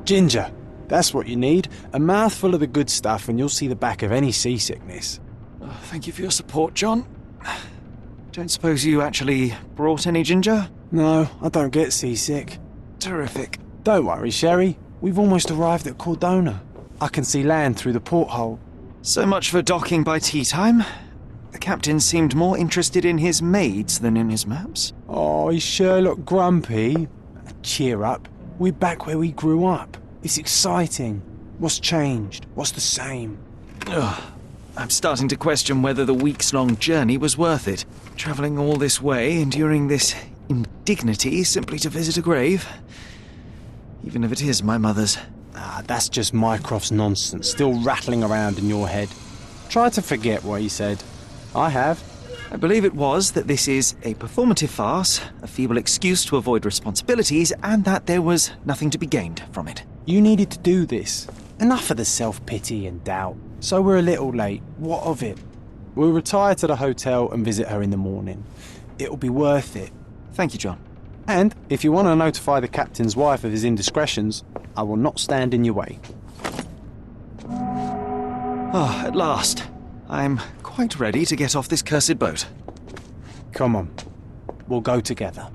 Ginger. That's what you need. A mouthful of the good stuff and you'll see the back of any seasickness. Oh, thank you for your support, John. Don't suppose you actually brought any ginger? No, I don't get seasick. Terrific. Don't worry, Sherry. We've almost arrived at Cordona. I can see land through the porthole. So much for docking by tea time. The captain seemed more interested in his maids than in his maps. Oh, is Sherlock grumpy? Cheer up. We're back where we grew up. It's exciting. What's changed? What's the same? Ugh. I'm starting to question whether the weeks-long journey was worth it. Travelling all this way, enduring this indignity simply to visit a grave. Even if it is my mother's. Ah, that's just Mycroft's nonsense, still rattling around in your head. Try to forget what he said. I have. I believe it was that this is a performative farce, a feeble excuse to avoid responsibilities, and that there was nothing to be gained from it. You needed to do this. Enough of the self-pity and doubt. So we're a little late. What of it? We'll retire to the hotel and visit her in the morning. It'll be worth it. Thank you, John. And if you want to notify the captain's wife of his indiscretions, I will not stand in your way. Ah, at last. I'm quite ready to get off this cursed boat. Come on. We'll go together.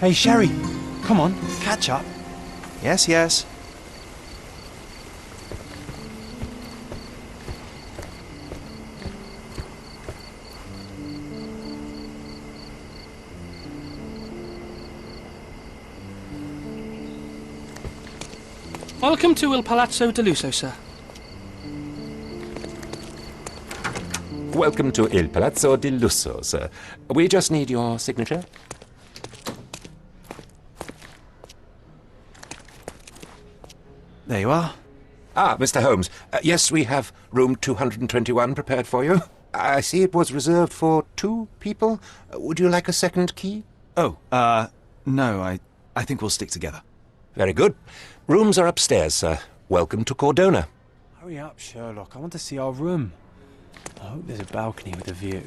Hey, Sherry, come on, catch up. Yes, yes. Welcome to Il Palazzo de Lusso, sir. Welcome to Il Palazzo di Lusso, sir. We just need your signature. There you are. Ah, Mr. Holmes. Yes, we have room 221 prepared for you. I see it was reserved for 2 people. Would you like a second key? Oh, no, I think we'll stick together. Very good. Rooms are upstairs, sir. Welcome to Cordona. Hurry up, Sherlock. I want to see our room. I hope there's a balcony with a view.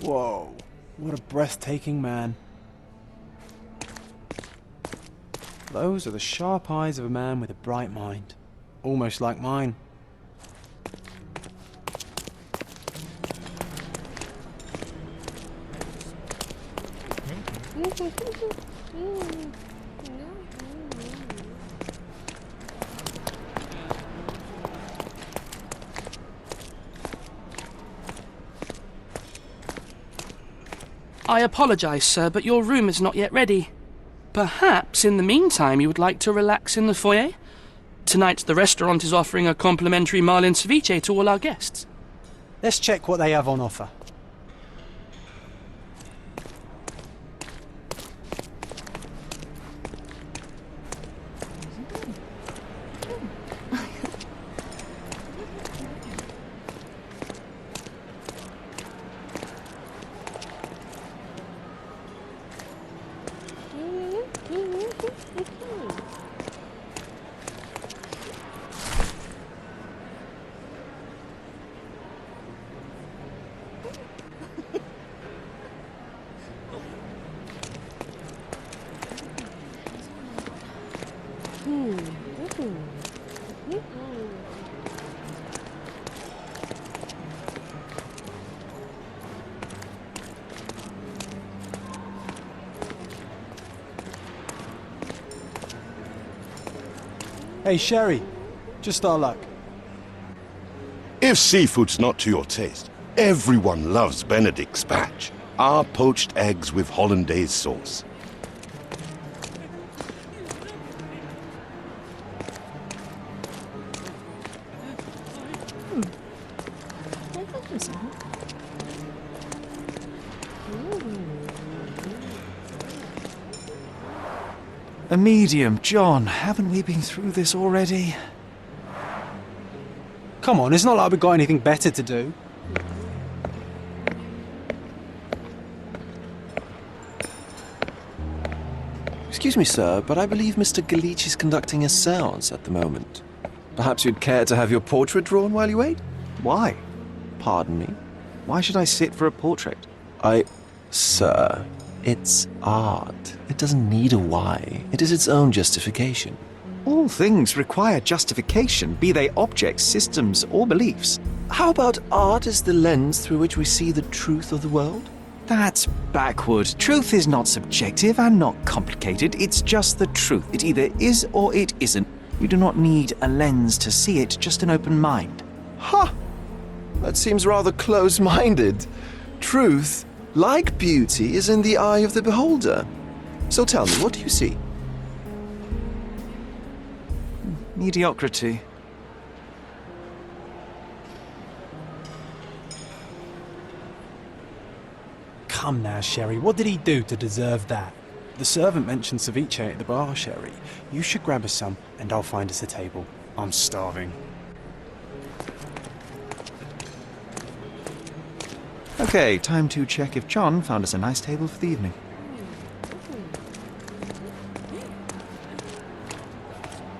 Whoa, what a breathtaking man. Those are the sharp eyes of a man with a bright mind. Almost like mine. I apologise, sir, but your room is not yet ready. Perhaps, in the meantime, you would like to relax in the foyer? Tonight, the restaurant is offering a complimentary marlin ceviche to all our guests. Let's check what they have on offer. Hey, Sherry. Just our luck. If seafood's not to your taste, everyone loves Benedict's batch. Our poached eggs with hollandaise sauce. A medium, John. Haven't we been through this already? Come on, it's not like we've got anything better to do. Excuse me, sir, but I believe Mr. Galich is conducting a séance at the moment. Perhaps you'd care to have your portrait drawn while you wait? Why? Pardon me? Why should I sit for a portrait? Sir, it's art. It doesn't need a why. It is its own justification. All things require justification, be they objects, systems, or beliefs. How about art as the lens through which we see the truth of the world? That's backward. Truth is not subjective and not complicated. It's just the truth. It either is or it isn't. You do not need a lens to see it, just an open mind. Ha! That seems rather close-minded. Truth, like beauty, is in the eye of the beholder. So tell me, what do you see? Mediocrity. Come now, Sherry. What did he do to deserve that? The servant mentioned ceviche at the bar, Sherry. You should grab us some, and I'll find us a table. I'm starving. Okay, time to check if John found us a nice table for the evening.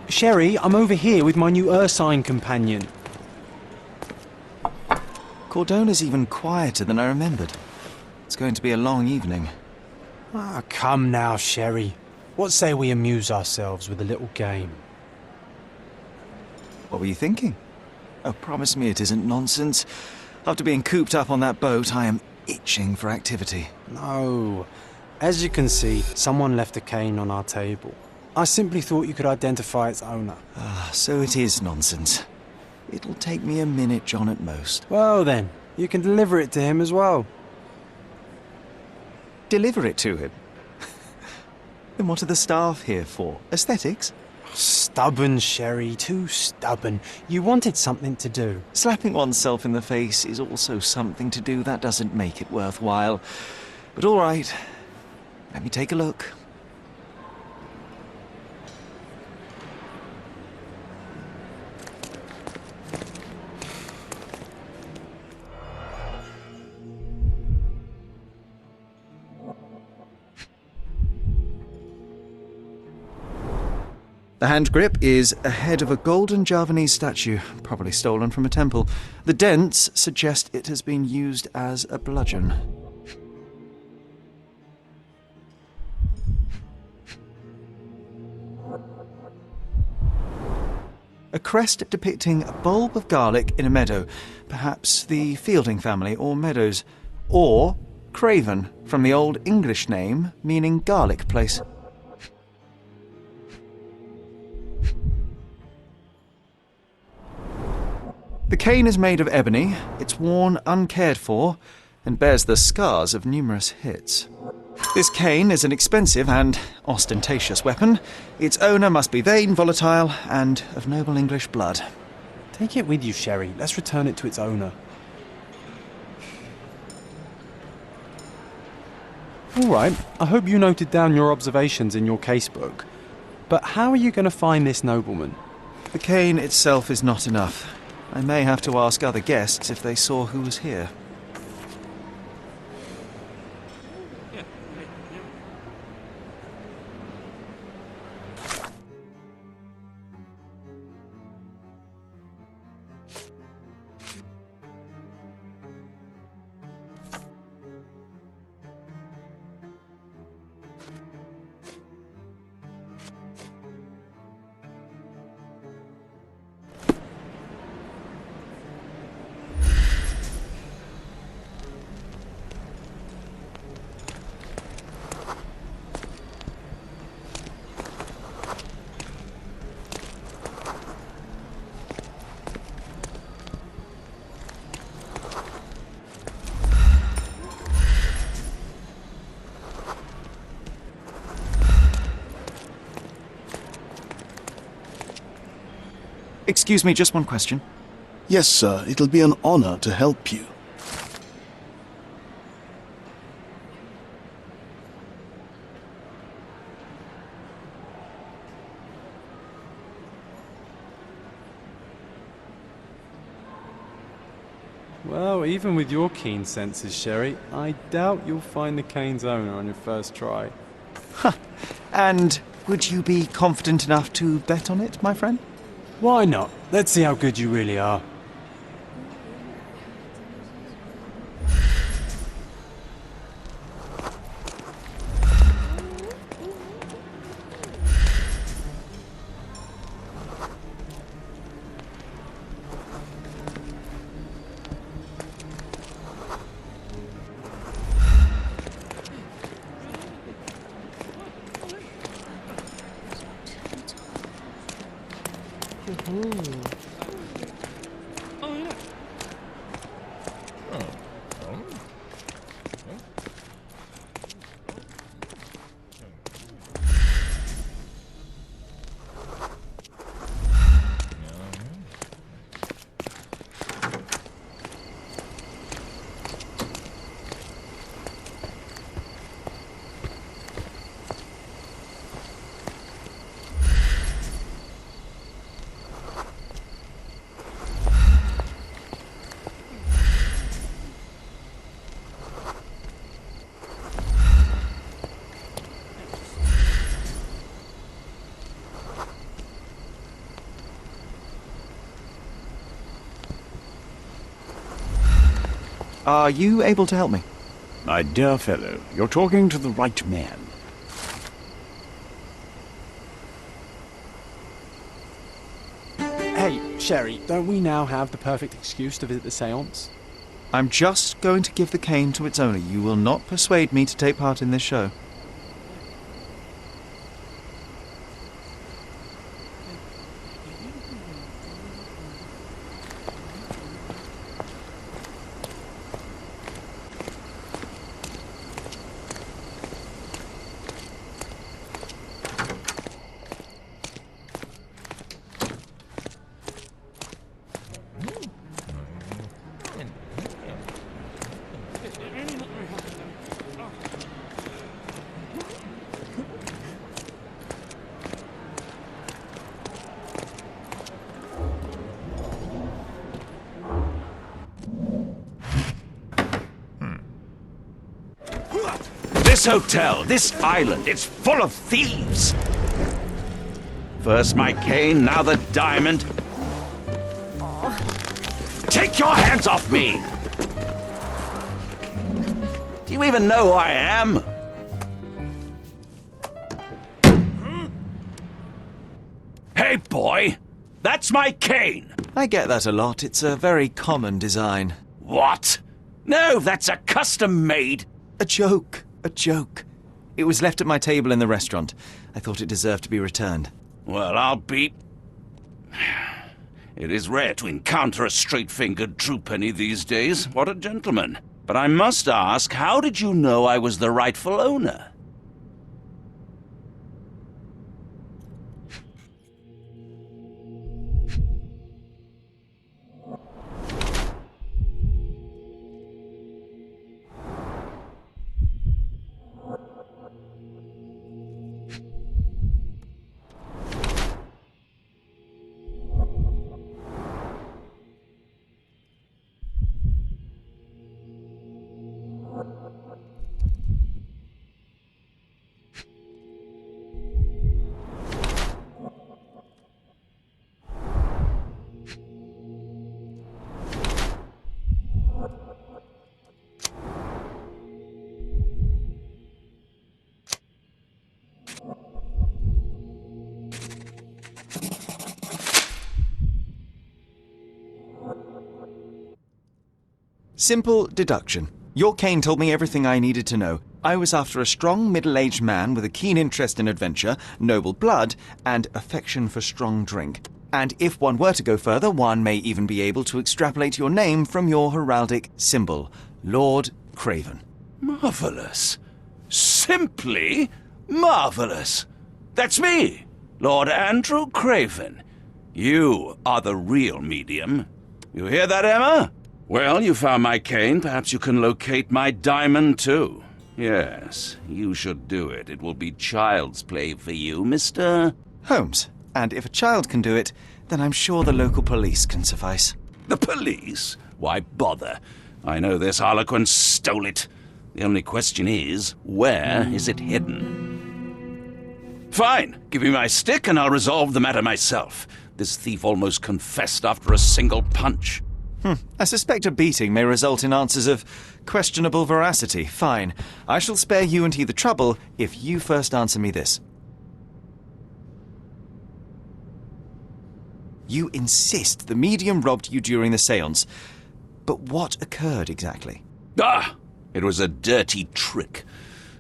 Sherry, I'm over here with my new Ursine companion. Cordona's even quieter than I remembered. It's going to be a long evening. Ah, come now, Sherry. What say we amuse ourselves with a little game? What were you thinking? Oh, promise me it isn't nonsense. After being cooped up on that boat, I am itching for activity. No. As you can see, someone left a cane on our table. I simply thought you could identify its owner. Ah, so it is nonsense. It'll take me a minute, John, at most. Well then, you can deliver it to him as well. Deliver it to him? Then what are the staff here for? Aesthetics? Stubborn, Sherry, too stubborn. You wanted something to do. Slapping oneself in the face is also something to do. That doesn't make it worthwhile. But all right, let me take a look. The hand grip is a head of a golden Javanese statue, probably stolen from a temple. The dents suggest it has been used as a bludgeon. A crest depicting a bulb of garlic in a meadow, perhaps the Fielding family or Meadows, or Craven, from the Old English name meaning garlic place. The cane is made of ebony, it's worn uncared for, and bears the scars of numerous hits. This cane is an expensive and ostentatious weapon. Its owner must be vain, volatile, and of noble English blood. Take it with you, Sherry. Let's return it to its owner. All right, I hope you noted down your observations in your casebook. But how are you going to find this nobleman? The cane itself is not enough. I may have to ask other guests if they saw who was here. Excuse me, just one question. Yes, sir. It'll be an honor to help you. Well, even with your keen senses, Sherry, I doubt you'll find the cane's owner on your first try. And would you be confident enough to bet on it, my friend? Why not? Let's see how good you really are. Are you able to help me? My dear fellow, you're talking to the right man. Hey, Sherry, don't we now have the perfect excuse to visit the seance? I'm just going to give the cane to its owner. You will not persuade me to take part in this show. This hotel, this island, it's full of thieves. First my cane, now the diamond. Take your hands off me! Do you even know who I am? Hey, boy! That's my cane! I get that a lot. It's a very common design. What? No, that's a custom-made... A joke. A joke. It was left at my table in the restaurant. I thought it deserved to be returned. Well, I'll be... It is rare to encounter a straight-fingered true penny these days. What a gentleman. But I must ask, how did you know I was the rightful owner? Simple deduction. Your cane told me everything I needed to know. I was after a strong, middle-aged man with a keen interest in adventure, noble blood, and affection for strong drink. And if one were to go further, one may even be able to extrapolate your name from your heraldic symbol, Lord Craven. Marvelous. Simply marvelous. That's me, Lord Andrew Craven. You are the real medium. You hear that, Emma? Well, you found my cane. Perhaps you can locate my diamond, too. Yes, you should do it. It will be child's play for you, Mr. Holmes. And if a child can do it, then I'm sure the local police can suffice. The police? Why bother? I know this harlequin stole it. The only question is, where is it hidden? Fine. Give me my stick and I'll resolve the matter myself. This thief almost confessed after a single punch. I suspect a beating may result in answers of questionable veracity. Fine. I shall spare you and he the trouble if you first answer me this. You insist the medium robbed you during the séance. But what occurred exactly? It was a dirty trick.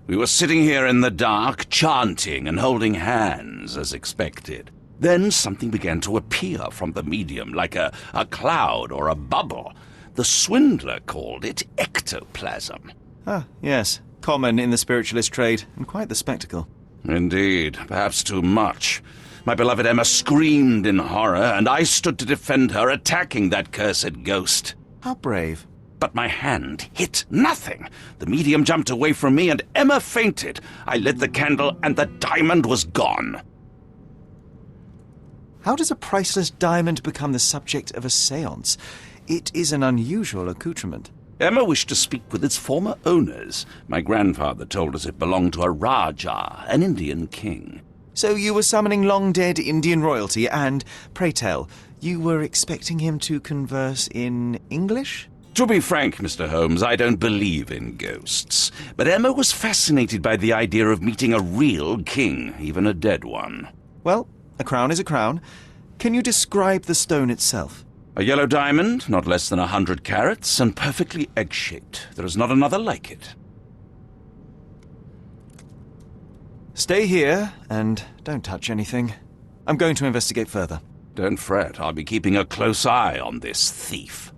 We were sitting here in the dark, chanting and holding hands, as expected. Then something began to appear from the medium, like a cloud or a bubble. The swindler called it ectoplasm. Yes. Common in the spiritualist trade, and quite the spectacle. Indeed, perhaps too much. My beloved Emma screamed in horror, and I stood to defend her, attacking that cursed ghost. How brave. But my hand hit nothing. The medium jumped away from me, and Emma fainted. I lit the candle, and the diamond was gone. How does a priceless diamond become the subject of a séance? It is an unusual accoutrement. Emma wished to speak with its former owners. My grandfather told us it belonged to a Rajah, an Indian king. So you were summoning long-dead Indian royalty, and, pray tell, you were expecting him to converse in English? To be frank, Mr. Holmes, I don't believe in ghosts. But Emma was fascinated by the idea of meeting a real king, even a dead one. Well, a crown is a crown. Can you describe the stone itself? A yellow diamond, not less than 100 carats, and perfectly egg-shaped. There is not another like it. Stay here, and don't touch anything. I'm going to investigate further. Don't fret, I'll be keeping a close eye on this thief.